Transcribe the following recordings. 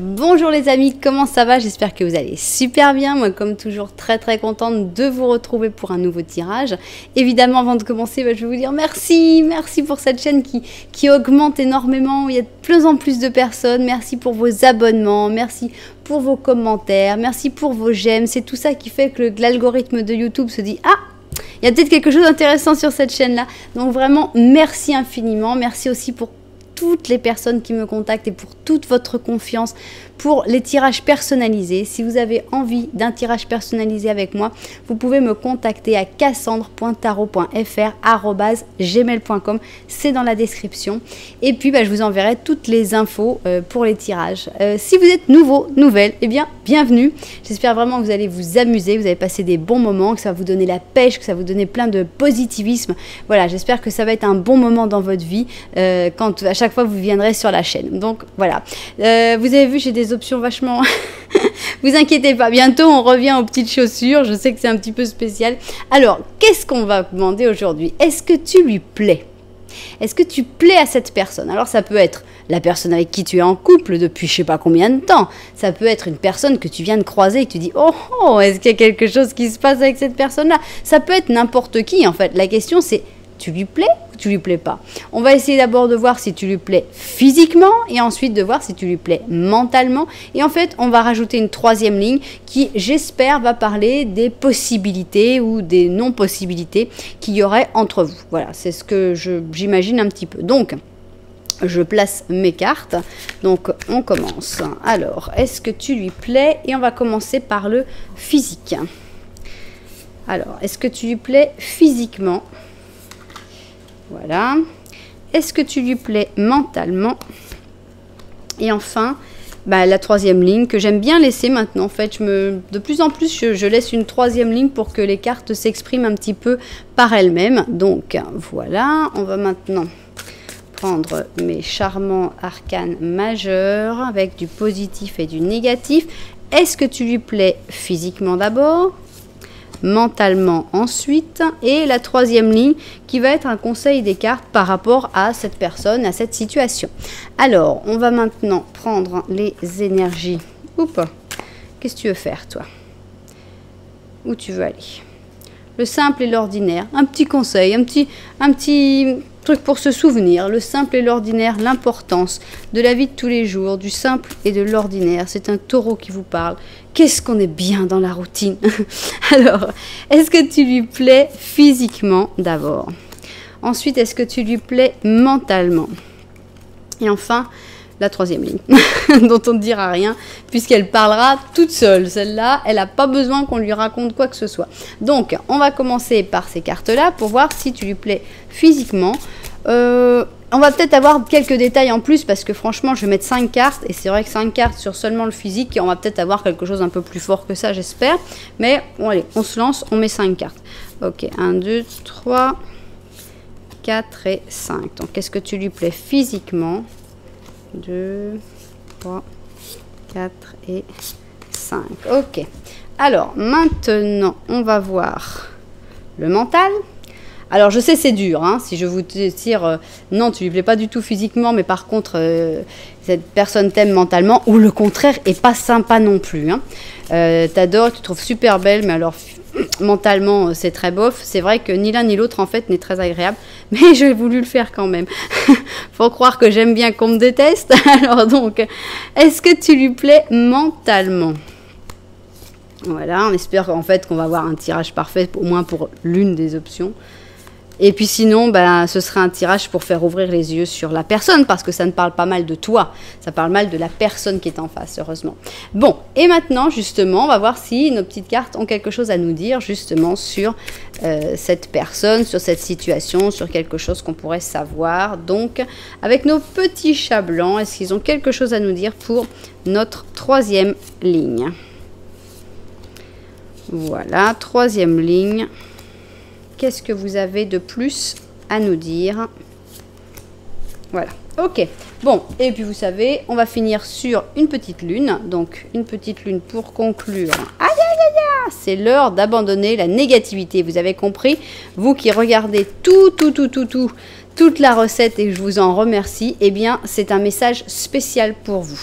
Bonjour les amis, comment ça va? J'espère que vous allez super bien. Moi, comme toujours, très contente de vous retrouver pour un nouveau tirage. Évidemment, avant de commencer, je vais vous dire merci pour cette chaîne qui augmente énormément. Il y a de plus en plus de personnes. Merci pour vos abonnements, merci pour vos commentaires, merci pour vos j'aime. C'est tout ça qui fait que l'algorithme de YouTube se dit « Ah, il y a peut-être quelque chose d'intéressant sur cette chaîne-là ». Donc vraiment, merci infiniment. Merci aussi pour toutes les personnes qui me contactent et pour toute votre confiance pour les tirages personnalisés. Si vous avez envie d'un tirage personnalisé avec moi, vous pouvez me contacter à cassandre.tarot.fr@gmail.com. C'est dans la description. Et puis, je vous enverrai toutes les infos pour les tirages. Si vous êtes nouvelle, eh bien, bienvenue. J'espère vraiment que vous allez vous amuser, vous allez passer des bons moments, que ça va vous donner la pêche, que ça va vous donner plein de positivisme. Voilà, j'espère que ça va être un bon moment dans votre vie quand à chaque fois vous viendrez sur la chaîne. Donc, voilà. Vous avez vu, j'ai des options vachement... Vous inquiétez pas, bientôt on revient aux petites chaussures. Je sais que c'est un petit peu spécial. Alors, qu'est-ce qu'on va demander aujourd'hui? Est-ce que tu lui plais? Est-ce que tu plais à cette personne? Alors, ça peut être la personne avec qui tu es en couple depuis je sais pas combien de temps. Ça peut être une personne que tu viens de croiser et que tu dis « Oh, est-ce qu'il y a quelque chose qui se passe avec cette personne-là » Ça peut être n'importe qui, en fait. La question, c'est tu lui plais ou tu lui plais pas? On va essayer d'abord de voir si tu lui plais physiquement et ensuite de voir si tu lui plais mentalement. Et en fait, on va rajouter une troisième ligne qui, j'espère, va parler des possibilités ou des non-possibilités qu'il y aurait entre vous. Voilà, c'est ce que j'imagine un petit peu. Donc, je place mes cartes. Donc, on commence. Alors, est-ce que tu lui plais? Et on va commencer par le physique. Alors, est-ce que tu lui plais physiquement? Voilà. Est-ce que tu lui plais mentalement? Et enfin, la troisième ligne que j'aime bien laisser maintenant. En fait, de plus en plus, je laisse une troisième ligne pour que les cartes s'expriment un petit peu par elles-mêmes. Donc, voilà. On va maintenant prendre mes charmants arcanes majeurs avec du positif et du négatif. Est-ce que tu lui plais physiquement d'abord? Mentalement ensuite, et la troisième ligne qui va être un conseil des cartes par rapport à cette personne, à cette situation. Alors, on va maintenant prendre les énergies. Oups, qu'est-ce que tu veux faire, toi? Où tu veux aller? Le simple et l'ordinaire, un petit conseil, un petit truc pour se souvenir. Le simple et l'ordinaire, l'importance de la vie de tous les jours, du simple et de l'ordinaire. C'est un taureau qui vous parle. Qu'est-ce qu'on est bien dans la routine. Alors, est-ce que tu lui plais physiquement d'abord? Ensuite, est-ce que tu lui plais mentalement? Et enfin, la troisième ligne, dont on ne dira rien, puisqu'elle parlera toute seule. Celle-là, elle n'a pas besoin qu'on lui raconte quoi que ce soit. Donc, on va commencer par ces cartes-là pour voir si tu lui plais physiquement. On va peut-être avoir quelques détails en plus, parce que franchement, je vais mettre 5 cartes, et c'est vrai que 5 cartes sur seulement le physique, et on va peut-être avoir quelque chose un peu plus fort que ça, j'espère. Mais, bon, allez, on se lance, on met 5 cartes. Ok, 1, 2, 3, 4 et 5. Donc, est-ce que tu lui plais physiquement? 2, 3, 4 et 5. Ok. Alors, maintenant, on va voir le mental. Alors, je sais, c'est dur, hein, si je vous tire non, tu lui plais pas du tout physiquement, mais par contre, cette personne t'aime mentalement, ou le contraire, est pas sympa non plus. Hein. T'adores, tu trouves super belle, mais alors mentalement, c'est très bof. C'est vrai que ni l'un ni l'autre, en fait, n'est très agréable, mais j'ai voulu le faire quand même. Faut croire que j'aime bien qu'on me déteste. Alors donc, est-ce que tu lui plais mentalement? Voilà, on espère en fait qu'on va avoir un tirage parfait, au moins pour l'une des options. Et puis sinon, ce serait un tirage pour faire ouvrir les yeux sur la personne, parce que ça ne parle pas mal de toi, ça parle mal de la personne qui est en face, heureusement. Bon, et maintenant, justement, on va voir si nos petites cartes ont quelque chose à nous dire, justement, sur cette personne, sur cette situation, sur quelque chose qu'on pourrait savoir. Donc, avec nos petits chats blancs, est-ce qu'ils ont quelque chose à nous dire pour notre troisième ligne? Voilà, troisième ligne. Qu'est-ce que vous avez de plus à nous dire? Voilà, ok. Bon, et puis vous savez, on va finir sur une petite lune. Donc, une petite lune pour conclure. Aïe, aïe, aïe, aïe! C'est l'heure d'abandonner la négativité. Vous avez compris? Vous qui regardez toute la recette et je vous en remercie, eh bien, c'est un message spécial pour vous.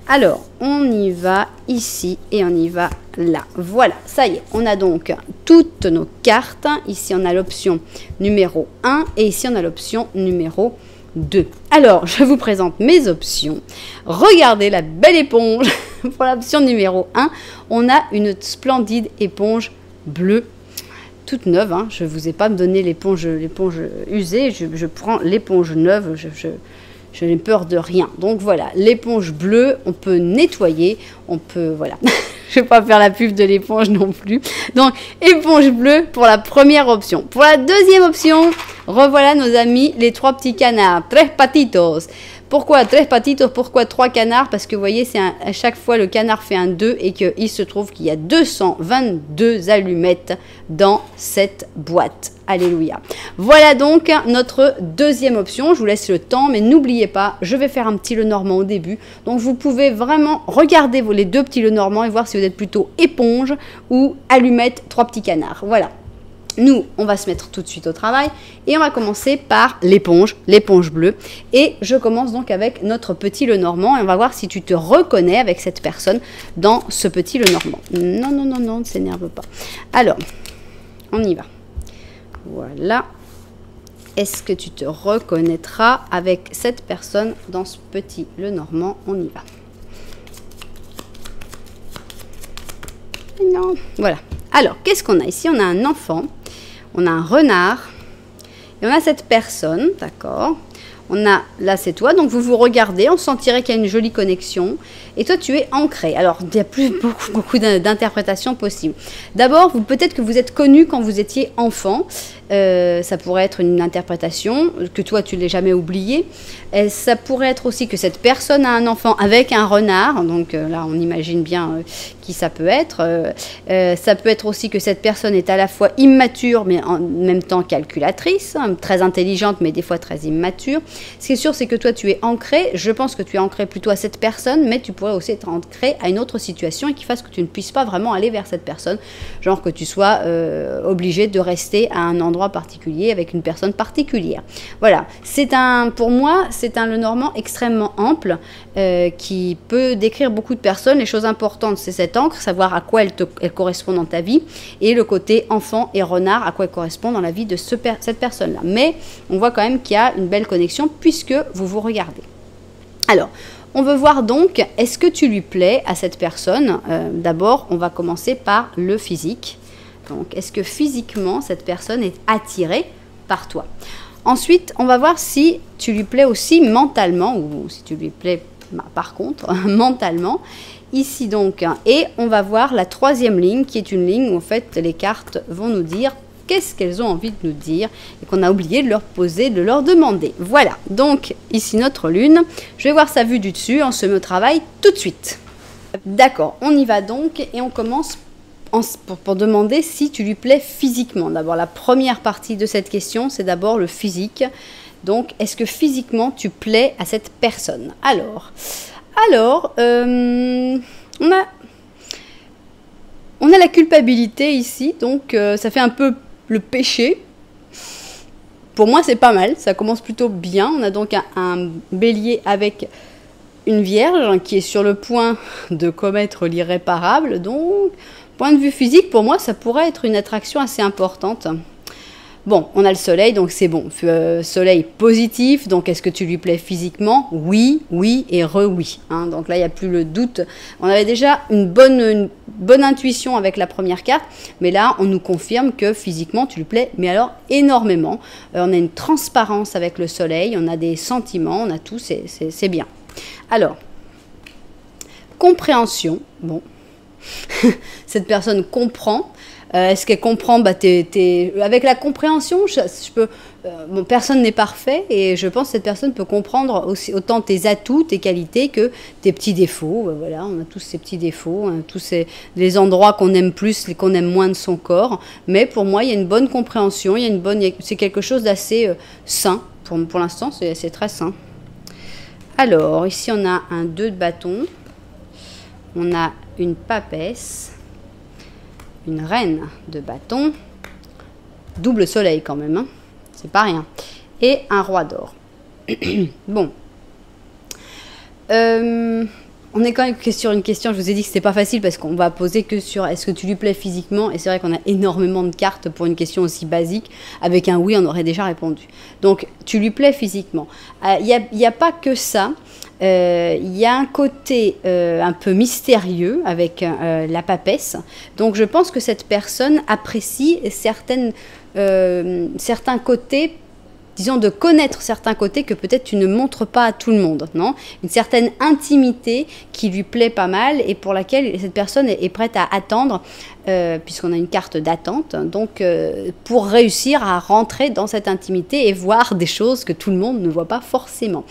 Alors, on y va ici et on y va là. Voilà, ça y est, on a donc toutes nos cartes. Ici, on a l'option numéro 1 et ici, on a l'option numéro 2. Alors, je vous présente mes options. Regardez la belle éponge. Pour l'option numéro 1, on a une splendide éponge bleue, toute neuve. Hein. Je ne vous ai pas donné l'éponge usée, je prends l'éponge neuve, je n'ai peur de rien. Donc voilà, l'éponge bleue, on peut nettoyer, on peut, voilà. Je ne vais pas faire la pub de l'éponge non plus. Donc, éponge bleue pour la première option. Pour la deuxième option, revoilà nos amis, les 3 petits canards. Tres patitos. Pourquoi tres patitos? Pourquoi 3 canards? Parce que vous voyez, à chaque fois, le canard fait un 2 et qu'il se trouve qu'il y a 222 allumettes dans cette boîte. Alléluia. Voilà donc notre deuxième option. Je vous laisse le temps, mais n'oubliez pas, je vais faire un petit Lenormand au début. Donc, vous pouvez vraiment regarder les 2 petits Lenormand et voir si vous êtes plutôt éponge ou allumette, 3 petits canards. Voilà. Nous, on va se mettre tout de suite au travail et on va commencer par l'éponge bleue. Et je commence donc avec notre petit Lenormand et on va voir si tu te reconnais avec cette personne dans ce petit Lenormand. Non, non, non, non, ne s'énerve pas. Alors, on y va. Voilà. Est-ce que tu te reconnaîtras avec cette personne dans ce petit Lenormand? On y va. Non, voilà. Alors, qu'est-ce qu'on a ici? On a un enfant, on a un renard, et on a cette personne, d'accord? On a, là c'est toi, donc vous vous regardez, on sentirait qu'il y a une jolie connexion, et toi tu es ancré. Alors, il y a beaucoup d'interprétations possibles. D'abord, peut-être que vous êtes connu quand vous étiez enfant, ça pourrait être une interprétation, que toi tu ne l'aies jamais oublié. Et ça pourrait être aussi que cette personne a un enfant avec un renard, donc là on imagine bien qui ça peut être. Ça peut être aussi que cette personne est à la fois immature mais en même temps calculatrice, hein, très intelligente mais des fois très immature. Ce qui est sûr c'est que toi tu es ancré, je pense que tu es ancré plutôt à cette personne, mais tu pourrais aussi être ancré à une autre situation et qui fasse que tu ne puisses pas vraiment aller vers cette personne, genre que tu sois obligé de rester à un endroit particulier avec une personne particulière. Voilà, pour moi c'est un Lenormand extrêmement ample qui peut décrire beaucoup de personnes. Les choses importantes c'est cette encre, savoir à quoi elle correspond dans ta vie, et le côté enfant et renard, à quoi elle correspond dans la vie de cette personne-là. Mais on voit quand même qu'il y a une belle connexion puisque vous vous regardez. Alors, on veut voir donc, est-ce que tu lui plais à cette personne? D'abord, on va commencer par le physique. Donc, est-ce que physiquement, cette personne est attirée par toi? Ensuite, on va voir si tu lui plais aussi mentalement, ou si tu lui plais par contre mentalement. Ici donc, et on va voir la troisième ligne, qui est une ligne où en fait les cartes vont nous dire qu'est-ce qu'elles ont envie de nous dire et qu'on a oublié de leur poser, de leur demander. Voilà, donc ici notre lune. Je vais voir sa vue du dessus, on se met au travail tout de suite. D'accord, on y va donc et on commence pour demander si tu lui plais physiquement. D'abord, la première partie de cette question, c'est d'abord le physique. Donc, est-ce que physiquement tu plais à cette personne? Alors, on a la culpabilité ici, donc ça fait un peu le péché. Pour moi, c'est pas mal, ça commence plutôt bien. On a donc un bélier avec une vierge qui est sur le point de commettre l'irréparable. Donc, point de vue physique, pour moi, ça pourrait être une attraction assez importante. Bon, on a le soleil, donc c'est bon. Soleil positif, donc est-ce que tu lui plais physiquement? Oui, oui et oui. Hein, donc là, il n'y a plus le doute. On avait déjà une bonne intuition avec la première carte, mais là, on nous confirme que physiquement, tu lui plais, mais alors énormément. On a une transparence avec le soleil, on a des sentiments, on a tout, c'est bien. Alors, compréhension, bon, cette personne comprend. Est-ce qu'elle comprend? Avec la compréhension, bon, personne n'est parfait et je pense que cette personne peut comprendre aussi, autant tes atouts, tes qualités que tes petits défauts. Voilà, on a tous ces petits défauts, hein, les endroits qu'on aime plus, qu'on aime moins de son corps. Mais pour moi, il y a une bonne compréhension, c'est quelque chose d'assez sain. Pour l'instant, c'est très sain. Alors, ici, on a un 2 de bâton. On a une papesse. Une reine de bâton, double soleil quand même, hein, c'est pas rien, et un roi d'or. Bon, On est quand même que sur une question, je vous ai dit que c'était pas facile parce qu'on va poser que sur est-ce que tu lui plais physiquement, et c'est vrai qu'on a énormément de cartes pour une question aussi basique. Avec un oui, on aurait déjà répondu. Donc, tu lui plais physiquement. Il y a pas que ça. Il y a un côté un peu mystérieux avec la papesse. Donc, je pense que cette personne apprécie certains côtés, disons, de connaître certains côtés que peut-être tu ne montres pas à tout le monde, non? Une certaine intimité qui lui plaît pas mal et pour laquelle cette personne est prête à attendre, puisqu'on a une carte d'attente, donc pour réussir à rentrer dans cette intimité et voir des choses que tout le monde ne voit pas forcément.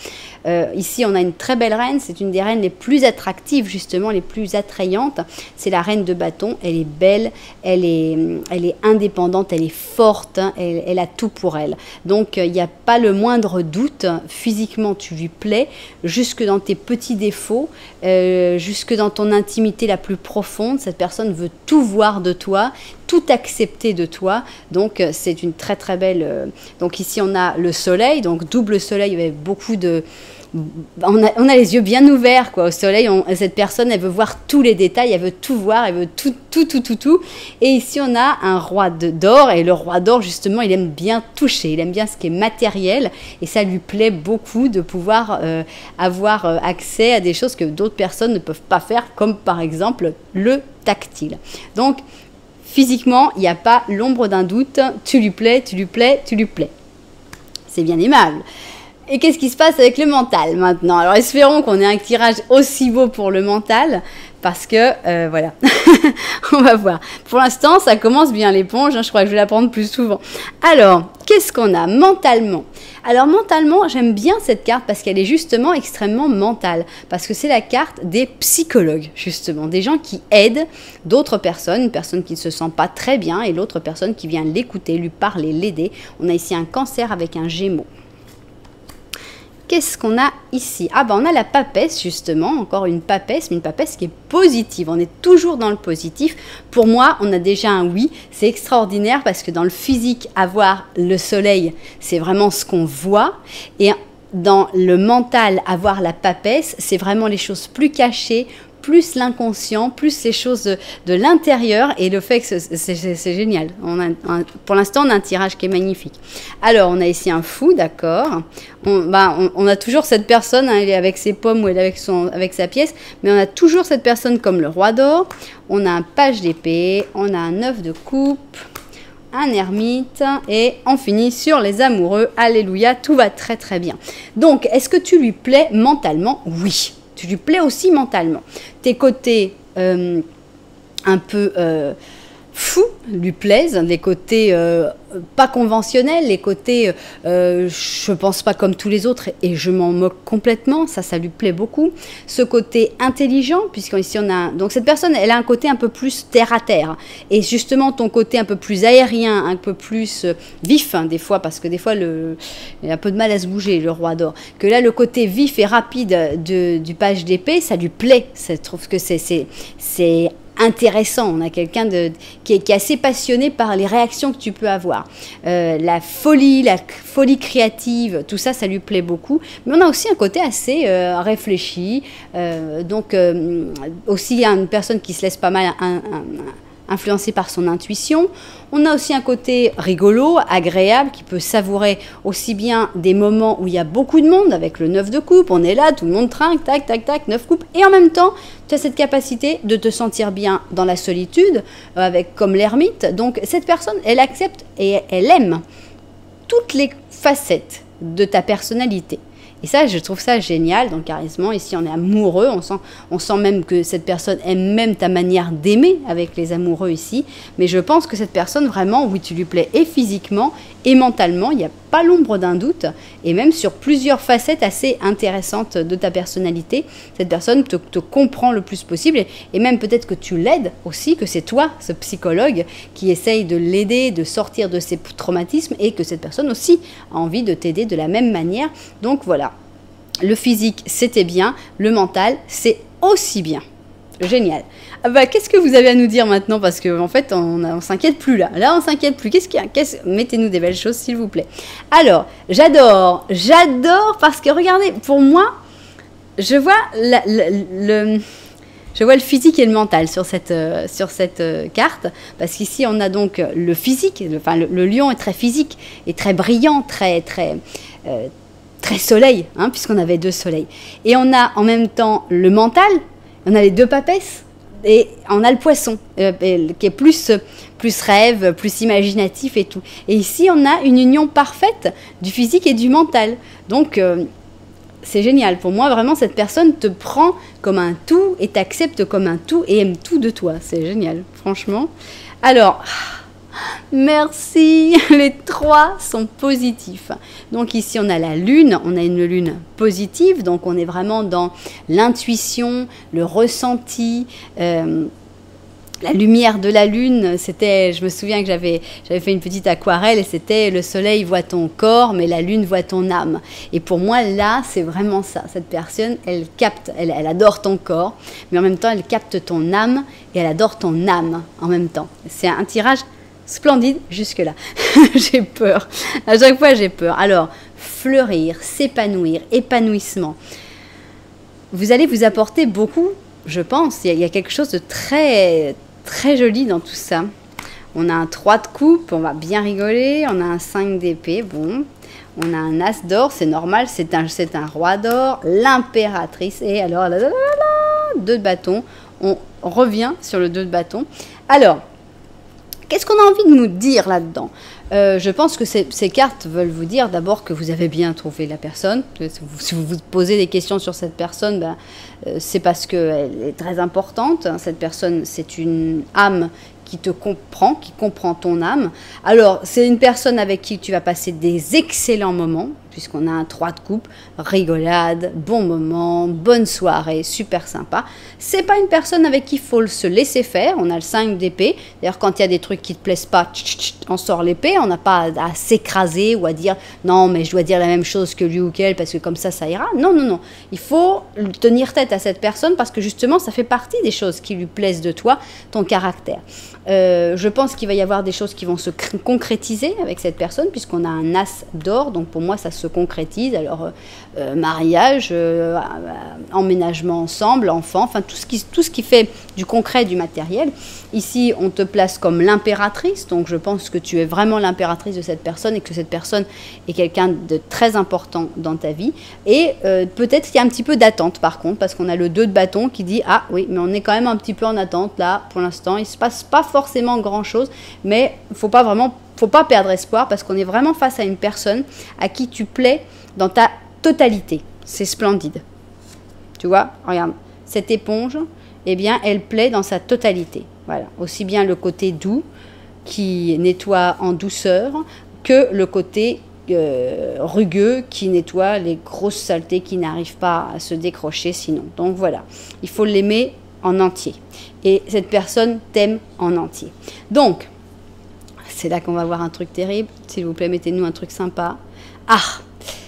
Ici, on a une très belle reine, c'est une des reines les plus attractives, justement, les plus attrayantes. C'est la reine de bâton, elle est belle, elle est indépendante, elle est forte, elle a tout pour elle. Donc, il n'y a pas le moindre doute, physiquement, tu lui plais, jusque dans tes petits défauts, jusque dans ton intimité la plus profonde, cette personne veut tout voir de toi, tout accepter de toi, donc c'est une très très belle... donc ici on a le soleil, donc double soleil avec beaucoup de... On a les yeux bien ouverts quoi. Au soleil, cette personne elle veut voir tous les détails, elle veut tout voir, elle veut tout. Et ici on a un roi d'or, et le roi d'or justement il aime bien toucher, il aime bien ce qui est matériel, et ça lui plaît beaucoup de pouvoir avoir accès à des choses que d'autres personnes ne peuvent pas faire, comme par exemple le tactile. Donc physiquement il n'y a pas l'ombre d'un doute, tu lui plais. C'est bien aimable. Et qu'est-ce qui se passe avec le mental maintenant? Alors espérons qu'on ait un tirage aussi beau pour le mental, parce que voilà, on va voir. Pour l'instant, ça commence bien l'éponge, hein, je crois que je vais la prendre plus souvent. Alors, qu'est-ce qu'on a mentalement? Alors mentalement, j'aime bien cette carte parce qu'elle est justement extrêmement mentale, parce que c'est la carte des psychologues, justement, des gens qui aident d'autres personnes, une personne qui ne se sent pas très bien et l'autre personne qui vient l'écouter, lui parler, l'aider. On a ici un cancer avec un gémeau. Qu'est-ce qu'on a ici? Ah ben on a la papesse justement, encore une papesse, mais une papesse qui est positive. On est toujours dans le positif. Pour moi, on a déjà un oui. C'est extraordinaire parce que dans le physique, avoir le soleil, c'est vraiment ce qu'on voit. Et dans le mental, avoir la papesse, c'est vraiment les choses plus cachées, plus l'inconscient, plus les choses de l'intérieur, et le fait que c'est génial. Pour l'instant, on a un tirage qui est magnifique. Alors, on a ici un fou, d'accord. On a toujours cette personne, hein, elle est avec ses pommes ou elle est avec sa pièce, mais on a toujours cette personne comme le roi d'or. On a un page d'épée, on a un 9 de coupe, un ermite, et on finit sur les amoureux. Alléluia, tout va très très bien. Donc, est-ce que tu lui plais mentalement? Oui. Tu lui plais aussi mentalement. Tes côtés un peu fous lui plaisent, les côtés pas conventionnels, les côtés je pense pas comme tous les autres et je m'en moque complètement, ça lui plaît beaucoup. Ce côté intelligent, puisqu'ici on a... Donc cette personne, elle a un côté un peu plus terre à terre. Et justement ton côté un peu plus aérien, un peu plus vif, hein, des fois, parce que des fois il a un peu de mal à se bouger, le roi d'or. Que là, le côté vif et rapide du page d'épée, ça lui plaît. Je trouve que c'est intéressant. On a quelqu'un qui est assez passionné par les réactions que tu peux avoir. La folie créative, tout ça, ça lui plaît beaucoup. Mais on a aussi un côté assez réfléchi. Donc, aussi, il y a une personne qui se laisse pas mal influencé par son intuition. On a aussi un côté rigolo, agréable, qui peut savourer aussi bien des moments où il y a beaucoup de monde, avec le 9 de coupe, on est là, tout le monde trinque, tac, tac, tac, 9 coupes, et en même temps, tu as cette capacité de te sentir bien dans la solitude, comme l'ermite. Donc cette personne, elle accepte et elle aime toutes les facettes de ta personnalité. Et ça, je trouve ça génial. Donc, carrément, ici, on est amoureux. On sent même que cette personne aime même ta manière d'aimer avec les amoureux ici. Mais je pense que cette personne, vraiment, oui, tu lui plais et physiquement et mentalement. Il n'y a pas l'ombre d'un doute. Et même sur plusieurs facettes assez intéressantes de ta personnalité, cette personne te comprend le plus possible. Et même peut-être que tu l'aides aussi, que c'est toi, ce psychologue, qui essaye de l'aider, de sortir de ses traumatismes, et que cette personne aussi a envie de t'aider de la même manière. Donc, voilà. Le physique, c'était bien. Le mental, c'est aussi bien. Génial. Ah bah, qu'est-ce que vous avez à nous dire maintenant? Parce qu'en fait, on s'inquiète plus là. Là, on s'inquiète plus. Qu'est-ce qu'il y a? Mettez-nous des belles choses, s'il vous plaît. Alors, j'adore parce que, regardez, pour moi, je vois je vois le physique et le mental sur cette carte, parce qu'ici on a donc le physique, le lion est très physique et très brillant, très soleil, hein, puisqu'on avait 2 soleils. Et on a en même temps le mental, on a les 2 papesses, et on a le poisson, qui est plus rêve, plus imaginatif et tout. Et ici on a une union parfaite du physique et du mental. Donc c'est génial. Pour moi, vraiment, cette personne te prend comme un tout et t'accepte comme un tout et aime tout de toi. C'est génial, franchement. Alors, merci. Les 3 sont positifs. Donc ici, on a la lune. On a une lune positive. Donc on est vraiment dans l'intuition, le ressenti, la lumière de la lune. C'était, je me souviens que j'avais fait une petite aquarelle et c'était le soleil voit ton corps, mais la lune voit ton âme. Et pour moi, là, c'est vraiment ça. Cette personne, elle capte, elle adore ton corps, mais en même temps, elle capte ton âme et elle adore ton âme en même temps. C'est un tirage splendide jusque-là. J'ai peur. À chaque fois, j'ai peur. Alors, fleurir, s'épanouir, épanouissement. Vous allez vous apporter beaucoup, je pense. Il y a quelque chose de très joli dans tout ça. On a un 3 de coupe, on va bien rigoler. On a un 5 d'épée, bon. On a un as d'or, c'est normal, c'est un roi d'or. L'impératrice, et alors, 2 de bâton. On revient sur le 2 de bâton. Alors, qu'est-ce qu'on a envie de nous dire là-dedans? Je pense que ces cartes veulent vous dire d'abord que vous avez bien trouvé la personne. Si vous vous posez des questions sur cette personne, c'est parce qu'elle est très importante. Cette personne, c'est une âme qui te comprend, qui comprend ton âme. Alors, c'est une personne avec qui tu vas passer des excellents moments, puisqu'on a un 3 de coupe, rigolade, bon moment, bonne soirée, super sympa. C'est pas une personne avec qui il faut se laisser faire. On a le 5 d'épée. D'ailleurs, quand il y a des trucs qui te plaisent pas, on sort l'épée. On n'a pas à s'écraser ou à dire non, mais je dois dire la même chose que lui ou qu'elle parce que comme ça ira. Non, non, non. Il faut tenir tête à cette personne parce que justement, ça fait partie des choses qui lui plaisent de toi, ton caractère. Je pense qu'il va y avoir des choses qui vont se concrétiser avec cette personne puisqu'on a un as d'or. Donc pour moi, ça se concrétise. Alors, mariage, emménagement ensemble, enfant, enfin tout ce qui fait du concret, du matériel. Ici, on te place comme l'impératrice. Donc je pense que tu es vraiment l'impératrice de cette personne et que cette personne est quelqu'un de très important dans ta vie. Et peut-être qu'il y a un petit peu d'attente par contre parce qu'on a le 2 de bâton qui dit « Ah oui, mais on est quand même un petit peu en attente là pour l'instant. Il ne se passe pas forcément grand-chose, mais il ne faut pas perdre espoir parce qu'on est vraiment face à une personne à qui tu plais dans ta totalité. C'est splendide. Tu vois, regarde, cette éponge, eh bien, elle plaît dans sa totalité. Voilà, aussi bien le côté doux qui nettoie en douceur que le côté rugueux qui nettoie les grosses saletés qui n'arrivent pas à se décrocher sinon. Donc voilà, il faut l'aimer en entier. Et cette personne t'aime en entier. Donc, c'est là qu'on va voir un truc terrible. S'il vous plaît, mettez-nous un truc sympa. Ah,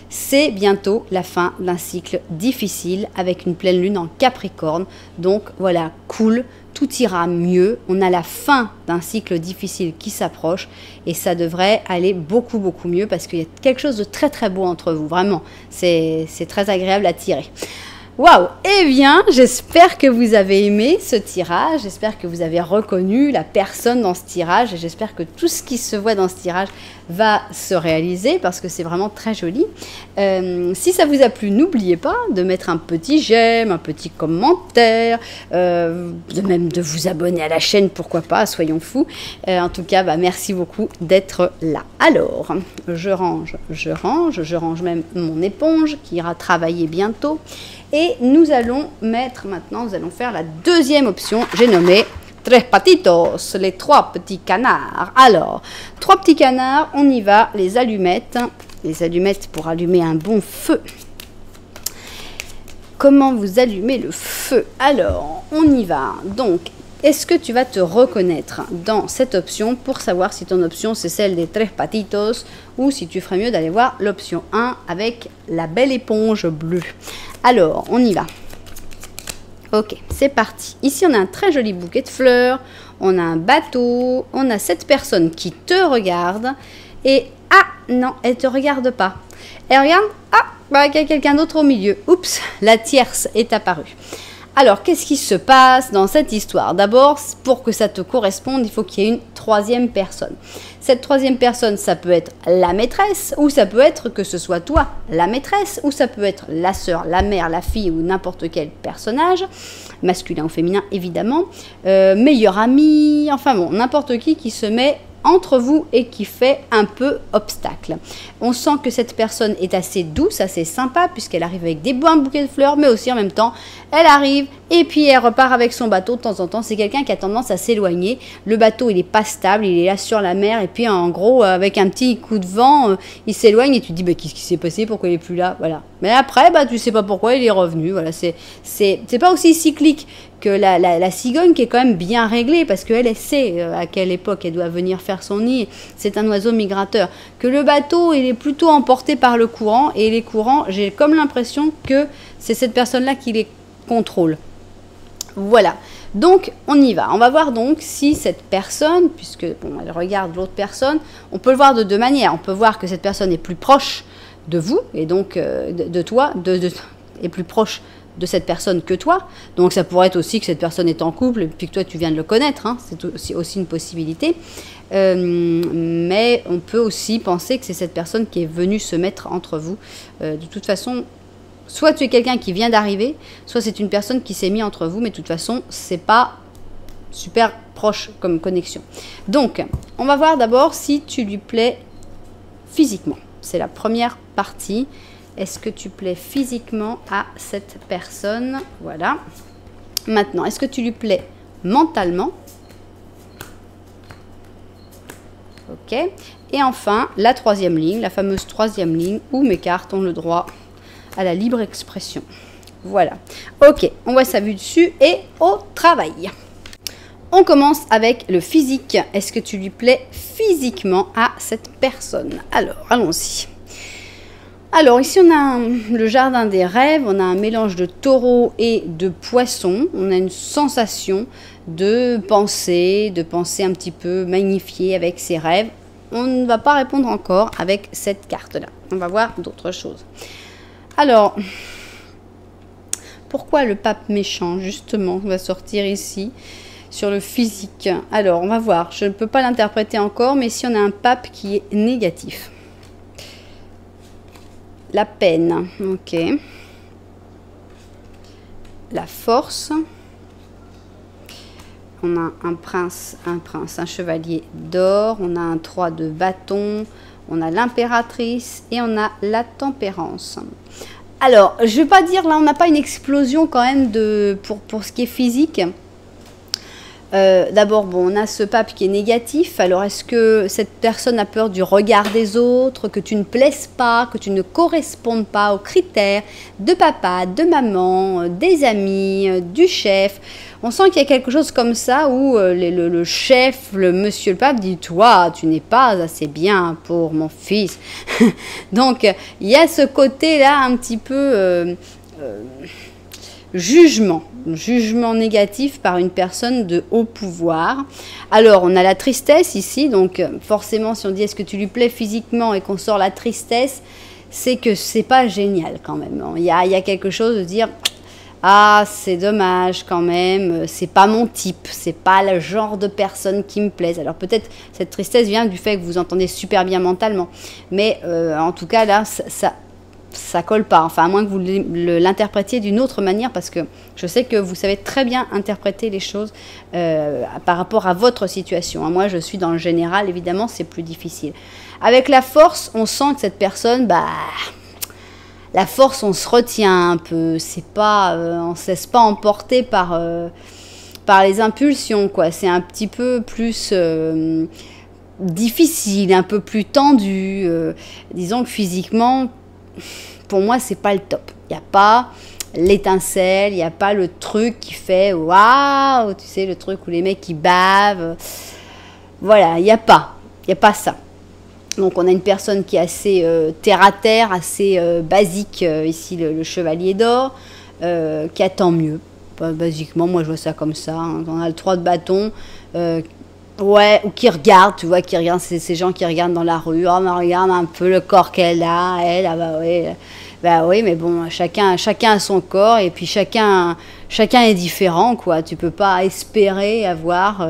c'est bientôt la fin d'un cycle difficile avec une pleine lune en Capricorne. Donc voilà, cool, tout ira mieux. On a la fin d'un cycle difficile qui s'approche et ça devrait aller beaucoup, beaucoup mieux parce qu'il y a quelque chose de très, très beau entre vous. Vraiment, c'est très agréable à tirer. Waouh! Eh bien, j'espère que vous avez aimé ce tirage, j'espère que vous avez reconnu la personne dans ce tirage et j'espère que tout ce qui se voit dans ce tirage va se réaliser parce que c'est vraiment très joli. Si ça vous a plu, n'oubliez pas de mettre un petit j'aime, un petit commentaire, même de vous abonner à la chaîne, pourquoi pas, soyons fous. En tout cas, merci beaucoup d'être là. Alors, je range même mon éponge qui ira travailler bientôt. Et nous allons faire la deuxième option, j'ai nommé Tres Patitos, les 3 petits canards. Alors, 3 petits canards, on y va, les allumettes pour allumer un bon feu. Comment vous allumez le feu? Alors, on y va. Donc, est-ce que tu vas te reconnaître dans cette option pour savoir si ton option c'est celle des Tres Patitos ou si tu ferais mieux d'aller voir l'option 1 avec la belle éponge bleue. Alors, on y va. Ok, c'est parti. Ici, on a un très joli bouquet de fleurs, on a un bateau, on a cette personne qui te regarde et ah non, elle ne te regarde pas. Elle regarde, ah, bah, il y a quelqu'un d'autre au milieu. Oups, la tierce est apparue. Alors, qu'est-ce qui se passe dans cette histoire? D'abord, pour que ça te corresponde, il faut qu'il y ait une troisième personne. Cette troisième personne, ça peut être la maîtresse, ou ça peut être que ce soit toi, la maîtresse, ou ça peut être la sœur, la mère, la fille, ou n'importe quel personnage, masculin ou féminin évidemment, meilleur ami, enfin bon, n'importe qui se met entre vous et qui fait un peu obstacle. On sent que cette personne est assez douce, assez sympa, puisqu'elle arrive avec des beaux bouquets de fleurs, mais aussi en même temps, elle arrive et puis elle repart avec son bateau de temps en temps. C'est quelqu'un qui a tendance à s'éloigner. Le bateau, il n'est pas stable, il est là sur la mer, et puis en gros, avec un petit coup de vent, il s'éloigne et tu te dis, bah, qu'est-ce qui s'est passé, pourquoi il n'est plus là, voilà. Mais après, bah, tu sais pas pourquoi, il est revenu, voilà. C'est pas aussi cyclique que la cigogne, qui est quand même bien réglée, parce qu'elle sait à quelle époque elle doit venir faire son nid. C'est un oiseau migrateur. Que le bateau, il est plutôt emporté par le courant, et les courants, j'ai comme l'impression que c'est cette personne-là qui les contrôle. Voilà. Donc, on y va. On va voir donc si cette personne, puisque bon, elle regarde l'autre personne, on peut le voir de deux manières. On peut voir que cette personne est plus proche de vous, et donc de toi, est plus proche de cette personne que toi. Donc ça pourrait être aussi que cette personne est en couple et puis que toi tu viens de le connaître, hein. C'est aussi une possibilité. Mais on peut aussi penser que c'est cette personne qui est venue se mettre entre vous. De toute façon, soit tu es quelqu'un qui vient d'arriver, soit c'est une personne qui s'est mise entre vous, mais de toute façon, c'est pas super proche comme connexion. Donc, on va voir d'abord si tu lui plais physiquement. C'est la première partie. Est-ce que tu plais physiquement à cette personne? Voilà. Maintenant, est-ce que tu lui plais mentalement? Ok. Et enfin, la troisième ligne, la fameuse troisième ligne où mes cartes ont le droit à la libre expression. Voilà. Ok, on voit sa vue dessus et au travail. On commence avec le physique. Est-ce que tu lui plais physiquement à cette personne? Alors, allons-y. Alors, ici, on a le jardin des rêves, on a un mélange de taureau et de poisson. On a une sensation de penser un petit peu magnifiée avec ses rêves. On ne va pas répondre encore avec cette carte-là. On va voir d'autres choses. Alors, pourquoi le pape méchant, justement, va sortir ici sur le physique? Alors, on va voir. Je ne peux pas l'interpréter encore, mais ici, on a un pape qui est négatif. La peine, ok. La force. On a un prince, un chevalier d'or. On a un 3 de bâton. On a l'impératrice et on a la tempérance. Alors, je ne vais pas dire, là, on n'a pas une explosion quand même pour ce qui est physique. D'abord, bon, on a ce pape qui est négatif. Alors, est-ce que cette personne a peur du regard des autres, que tu ne plaises pas, que tu ne correspondes pas aux critères de papa, de maman, des amis, du chef? On sent qu'il y a quelque chose comme ça où le chef, le monsieur le pape dit « Toi, tu n'es pas assez bien pour mon fils. » Donc, il y a ce côté-là un petit peu jugement négatif par une personne de haut pouvoir. Alors, on a la tristesse ici, donc forcément, si on dit est-ce que tu lui plais physiquement et qu'on sort la tristesse, c'est que c'est pas génial quand même. Il y a quelque chose de dire ah, c'est dommage quand même, c'est pas mon type, c'est pas le genre de personne qui me plaise. Alors peut-être cette tristesse vient du fait que vous entendez super bien mentalement, mais en tout cas là, ça colle pas, enfin à moins que vous l'interprétiez d'une autre manière, parce que je sais que vous savez très bien interpréter les choses par rapport à votre situation. Moi je suis dans le général, évidemment c'est plus difficile. Avec la force, on sent que cette personne, la force on se retient un peu, c'est pas, on se laisse pas emporter par les impulsions, quoi. C'est un petit peu plus difficile, un peu plus tendu, disons que physiquement, pour moi, c'est pas le top. Il n'y a pas l'étincelle, il n'y a pas le truc qui fait waouh, tu sais, le truc où les mecs qui bavent. Voilà, il n'y a pas ça. Donc, on a une personne qui est assez terre à terre, assez basique, ici, le chevalier d'or, qui attend mieux. Basiquement, moi, je vois ça comme ça. Hein. On a le 3 de bâton, Ouais, ou qui regardent, tu vois, qui regardent, c'est ces gens qui regardent dans la rue, oh, mais regarde un peu le corps qu'elle a, elle, ah bah oui, mais bon, chacun a son corps, et puis chacun est différent, quoi. Tu peux pas espérer avoir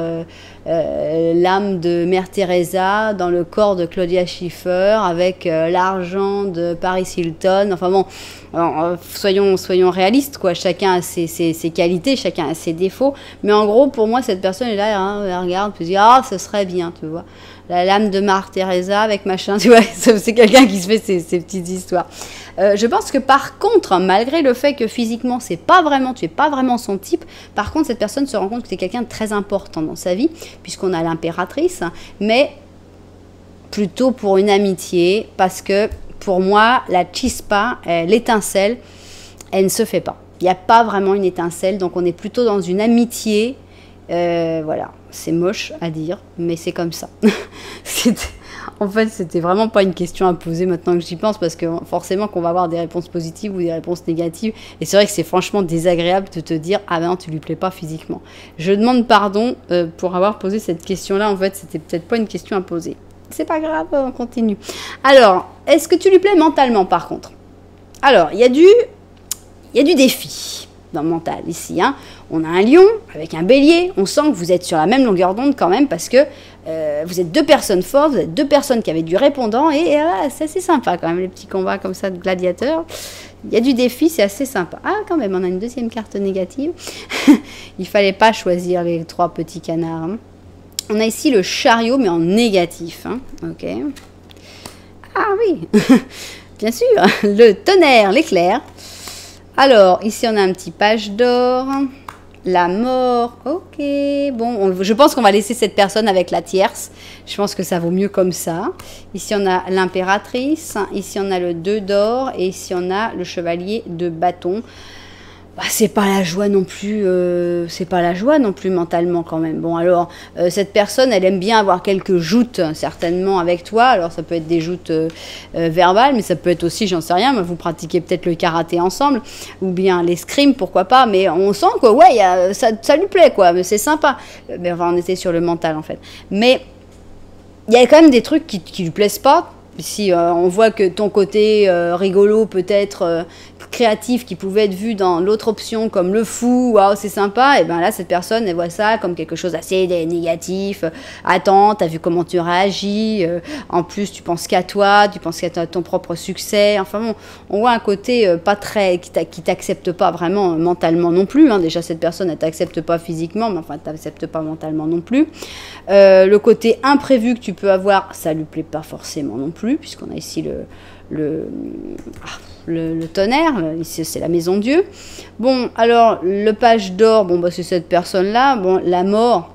l'âme de Mère Teresa dans le corps de Claudia Schiffer, avec l'argent de Paris Hilton, enfin bon, alors, soyons réalistes, quoi. Chacun a ses qualités, chacun a ses défauts. Mais en gros, pour moi, cette personne est là, hein, elle regarde, puis elle dit, ah, ce serait bien, tu vois. La lame de Mère Teresa avec machin, tu vois. C'est quelqu'un qui se fait ces petites histoires. Je pense que par contre, malgré le fait que physiquement, tu es pas vraiment son type, par contre, cette personne se rend compte que tu es quelqu'un de très important dans sa vie, puisqu'on a l'impératrice, mais plutôt pour une amitié, parce que pour moi, la chispa, l'étincelle, elle ne se fait pas. Il n'y a pas vraiment une étincelle, donc on est plutôt dans une amitié. Voilà, c'est moche à dire, mais c'est comme ça. En fait, c'était vraiment pas une question à poser maintenant que j'y pense, parce que forcément qu'on va avoir des réponses positives ou des réponses négatives. Et c'est vrai que c'est franchement désagréable de te dire « Ah ben non, tu lui plais pas physiquement ». Je demande pardon pour avoir posé cette question-là. En fait, c'était peut-être pas une question à poser. C'est pas grave, on continue. Alors, est-ce que tu lui plais mentalement, par contre? Alors, il y a du défi dans le mental ici. Hein. On a un lion avec un bélier. On sent que vous êtes sur la même longueur d'onde quand même, parce que vous êtes deux personnes fortes, vous êtes deux personnes qui avaient du répondant, et c'est assez sympa quand même, les petits combats comme ça de gladiateurs. Il y a du défi, c'est assez sympa. Ah, quand même, on a une deuxième carte négative. Il fallait pas choisir les trois petits canards. Hein. On a ici le chariot, mais en négatif. Hein. Ok. Ah oui, bien sûr, le tonnerre, l'éclair. Alors, ici, on a un petit page d'or. La mort, ok. Bon, je pense qu'on va laisser cette personne avec la tierce. Je pense que ça vaut mieux comme ça. Ici, on a l'impératrice. Ici, on a le 2 d'or. Et ici, on a le chevalier de bâton. Bah, c'est pas la joie non plus, mentalement quand même. Bon, alors, cette personne, elle aime bien avoir quelques joutes, certainement, avec toi. Alors, ça peut être des joutes verbales, mais ça peut être aussi, j'en sais rien, vous pratiquez peut-être le karaté ensemble, ou bien l'escrime, pourquoi pas. Mais on sent que, ouais, ça lui plaît, quoi. Mais c'est sympa. Mais enfin, on était sur le mental, en fait. Mais il y a quand même des trucs qui lui plaisent pas. Si on voit que ton côté rigolo, peut-être créatif, qui pouvait être vu dans l'autre option comme le fou, waouh, c'est sympa, et bien là, cette personne, elle voit ça comme quelque chose assez négatif. Attends, t'as vu comment tu réagis, en plus, tu penses qu'à toi, tu penses qu'à ton propre succès. Enfin bon, on voit un côté pas très, qui t'accepte pas vraiment mentalement non plus. Hein. Déjà, cette personne, elle t'accepte pas physiquement, mais enfin, elle t'accepte pas mentalement non plus. Le côté imprévu que tu peux avoir, ça lui plaît pas forcément non plus, puisqu'on a ici le tonnerre, ici c'est la maison Dieu. Bon, alors le page d'or, bon bah c'est cette personne-là. Bon, la mort,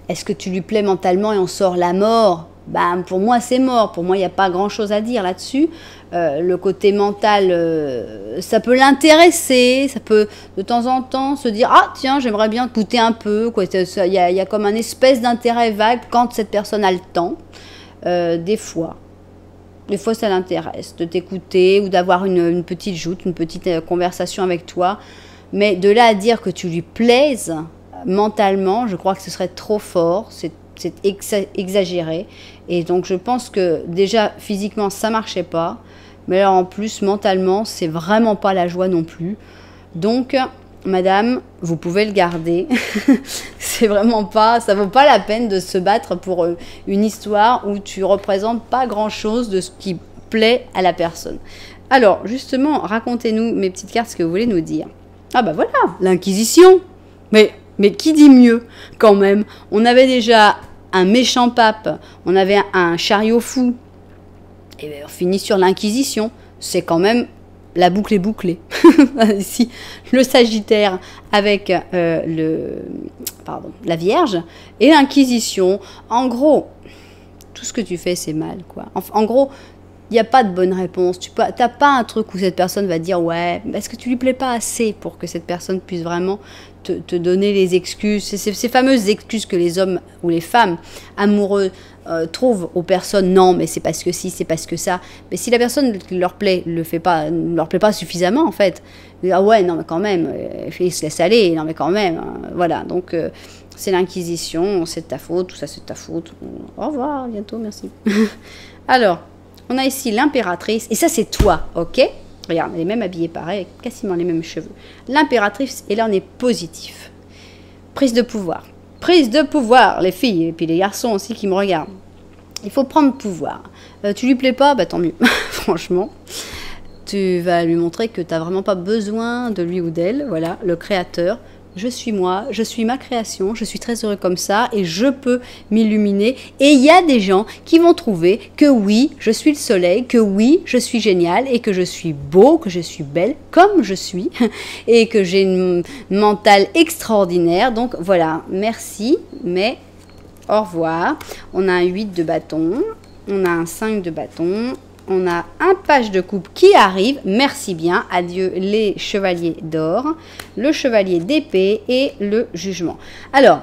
est-ce que tu lui plais mentalement et on sort la mort? Ben, pour moi c'est mort, pour moi il n'y a pas grand-chose à dire là-dessus. Le côté mental, ça peut l'intéresser, ça peut de temps en temps se dire « Ah tiens, j'aimerais bien goûter un peu ». Il y a comme un espèce d'intérêt vague quand cette personne a le temps. Des fois ça l'intéresse de t'écouter ou d'avoir une petite joute, une petite conversation avec toi, mais de là à dire que tu lui plaises mentalement, je crois que ce serait trop fort, c'est exagéré, et donc je pense que déjà physiquement ça marchait pas, mais alors en plus mentalement c'est vraiment pas la joie non plus, donc madame, vous pouvez le garder. C'est vraiment pas, ça vaut pas la peine de se battre pour une histoire où tu représentes pas grand-chose de ce qui plaît à la personne. Alors, justement, racontez-nous, mes petites cartes, ce que vous voulez nous dire. Ah bah voilà, l'Inquisition. Mais qui dit mieux, quand même? On avait déjà un méchant pape, on avait un chariot fou, et on finit sur l'Inquisition. C'est quand même... La boucle est bouclée. Ici, le Sagittaire avec la Vierge et l'Inquisition. En gros, tout ce que tu fais, c'est mal, quoi. En gros, Il n'y a pas de bonne réponse. Tu n'as pas un truc où cette personne va dire ouais, est-ce que tu lui plais pas assez pour que cette personne puisse vraiment te donner les excuses, ces fameuses excuses que les hommes ou les femmes amoureux trouvent aux personnes. Non, mais c'est parce que si, c'est parce que ça. Mais si la personne qui leur plaît ne leur plaît pas suffisamment en fait. Ah ouais, non mais quand même, il se laisse aller. Non mais quand même, voilà. Donc c'est l'inquisition, c'est de ta faute, tout ça c'est de ta faute. Au revoir, à bientôt, merci. Alors. On a ici l'impératrice, et ça c'est toi, ok? Regarde, elle est même habillée pareil, avec quasiment les mêmes cheveux. L'impératrice, et là on est positif. Prise de pouvoir. Prise de pouvoir, les filles, et puis les garçons aussi qui me regardent. Il faut prendre pouvoir. Tu lui plais pas, bah tant mieux, franchement. Tu vas lui montrer que tu n'as vraiment pas besoin de lui ou d'elle, voilà, le créateur. Je suis moi, je suis ma création, je suis très heureux comme ça et je peux m'illuminer. Et il y a des gens qui vont trouver que oui, je suis le soleil, que oui, je suis génial et que je suis beau, que je suis belle comme je suis et que j'ai une mentale extraordinaire. Donc voilà, merci, mais au revoir. On a un 8 de bâton, on a un 5 de bâton. On a un page de coupe qui arrive, merci bien, adieu les chevaliers d'or, le chevalier d'épée et le jugement. Alors,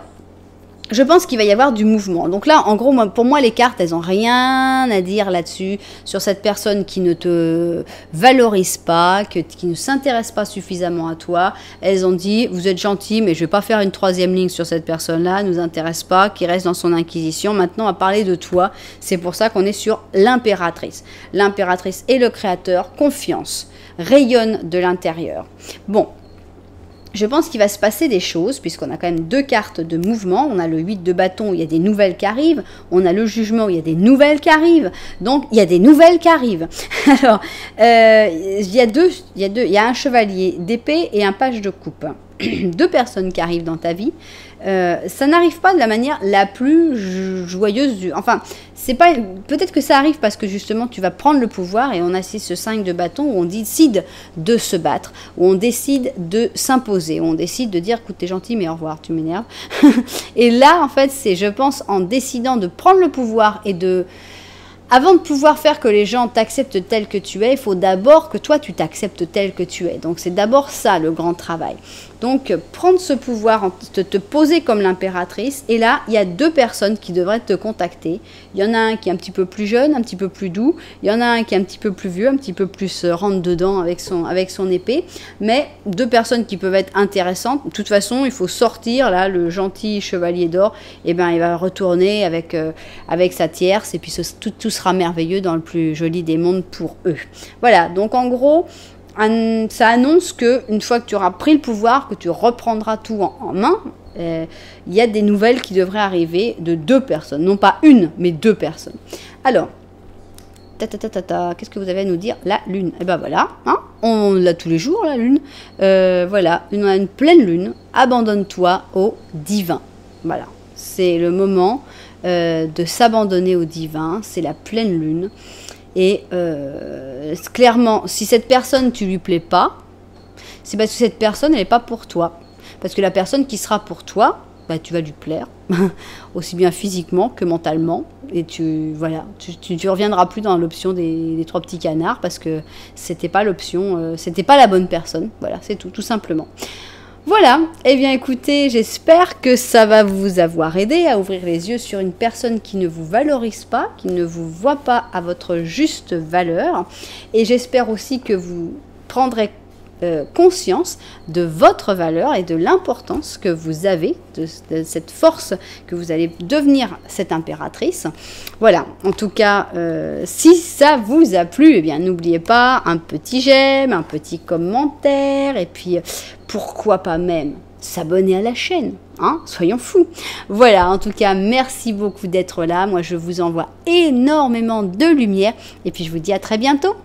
je pense qu'il va y avoir du mouvement. Donc là, en gros, pour moi, les cartes, elles n'ont rien à dire là-dessus, sur cette personne qui ne te valorise pas, qui ne s'intéresse pas suffisamment à toi. Elles ont dit, vous êtes gentil, mais je ne vais pas faire une troisième ligne sur cette personne-là, ne nous intéresse pas, qui reste dans son inquisition. Maintenant, on va parler de toi. C'est pour ça qu'on est sur l'impératrice. L'impératrice et le créateur, confiance, rayonne de l'intérieur. Bon. Je pense qu'il va se passer des choses, puisqu'on a quand même deux cartes de mouvement. On a le 8 de bâton où il y a des nouvelles qui arrivent. On a le jugement où il y a des nouvelles qui arrivent. Donc, il y a des nouvelles qui arrivent. Alors, il y a un chevalier d'épée et un page de coupe. Deux personnes qui arrivent dans ta vie. Ça n'arrive pas de la manière la plus joyeuse. Enfin, c'est pas. Peut-être que ça arrive parce que justement tu vas prendre le pouvoir et on a ici ce 5 de bâton où on décide de se battre, où on décide de s'imposer, où on décide de dire écoute, t'es gentil, mais au revoir, tu m'énerves. Et là, en fait, c'est, je pense, en décidant de prendre le pouvoir et de. Avant de pouvoir faire que les gens t'acceptent tel que tu es, il faut d'abord que toi, tu t'acceptes tel que tu es. Donc, c'est d'abord ça, le grand travail. Donc, prendre ce pouvoir, te poser comme l'impératrice. Et là, il y a deux personnes qui devraient te contacter. Il y en a un qui est un petit peu plus jeune, un petit peu plus doux. Il y en a un qui est un petit peu plus vieux, un petit peu plus rentre dedans avec son épée. Mais deux personnes qui peuvent être intéressantes. De toute façon, il faut sortir, là, le gentil chevalier d'or. Eh bien, il va retourner avec sa tierce. Et puis, tout sera merveilleux dans le plus joli des mondes pour eux. Voilà, donc en gros, ça annonce que une fois que tu auras pris le pouvoir, que tu reprendras tout en main, il y a des nouvelles qui devraient arriver de deux personnes, non pas une, mais deux personnes. Alors, qu'est-ce que vous avez à nous dire? La lune. Et ben voilà, hein, on l'a tous les jours, la lune. Voilà, on a une pleine lune. Abandonne-toi au divin. Voilà, c'est le moment de s'abandonner au divin, c'est la pleine lune. Et clairement, si cette personne, tu lui plais pas, c'est parce que cette personne, elle n'est pas pour toi. Parce que la personne qui sera pour toi, bah, tu vas lui plaire, aussi bien physiquement que mentalement. Et tu reviendras plus dans l'option des trois petits canards, parce que c'était pas l'option, c'était pas la bonne personne. Voilà, c'est tout simplement. Voilà, eh bien écoutez, j'espère que ça va vous avoir aidé à ouvrir les yeux sur une personne qui ne vous valorise pas, qui ne vous voit pas à votre juste valeur. Et j'espère aussi que vous prendrez conscience de votre valeur et de l'importance que vous avez, de cette force que vous allez devenir cette impératrice. Voilà, en tout cas, si ça vous a plu, eh bien n'oubliez pas un petit j'aime, un petit commentaire, et puis pourquoi pas même s'abonner à la chaîne, hein, soyons fous. Voilà, en tout cas, merci beaucoup d'être là. Moi, je vous envoie énormément de lumière, et puis je vous dis à très bientôt.